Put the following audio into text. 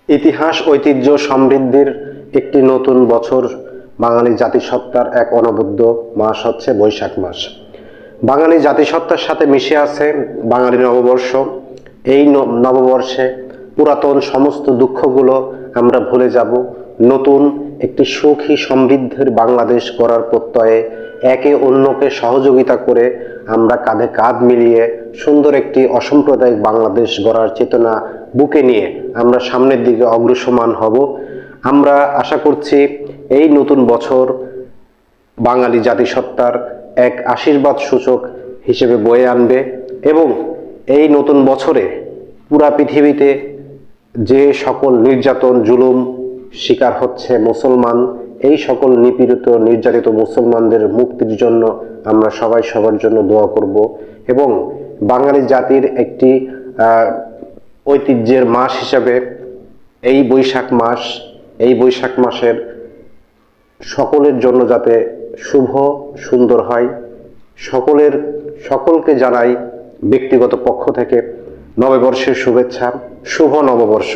ইতিহাস ঐতিহ্য সমৃদ্ধির একটি নতুন বছর। বাঙালি জাতিসত্তার এক অনবদ্য মাস হচ্ছে বৈশাখ মাস। বাঙালি জাতিসত্তার সাথে মিশে আছে বাঙালি নববর্ষ। এই নববর্ষে পুরাতন সমস্ত দুঃখগুলো আমরা ভুলে যাব। নতুন একটি সুখী সমৃদ্ধির বাংলাদেশ গড়ার প্রত্যয়ে একে অন্যকে সহযোগিতা করে আমরা কাঁধে কাঁধ মিলিয়ে সুন্দর একটি অসাম্প্রদায়িক বাংলাদেশ গড়ার চেতনা বুকে নিয়ে আমরা সামনের দিকে অগ্রসমান হব। আমরা আশা করছি এই নতুন বছর বাঙালি জাতিসত্তার এক আশীর্বাদ সূচক হিসেবে বয়ে আনবে এবং এই নতুন বছরে পুরা পৃথিবীতে যে সকল নির্যাতন জুলুম শিকার হচ্ছে মুসলমান, এই সকল নিপীড়িত নির্যাতিত মুসলমানদের মুক্তির জন্য আমরা সবাই সবার জন্য দোয়া করব এবং বাঙালি জাতির একটি ঐতিহ্যের মাস হিসাবে এই বৈশাখ মাসের সকলের জন্য যাতে শুভ সুন্দর হয়, সকলকে জানাই ব্যক্তিগত পক্ষ থেকে নববর্ষের শুভেচ্ছা। শুভ নববর্ষ।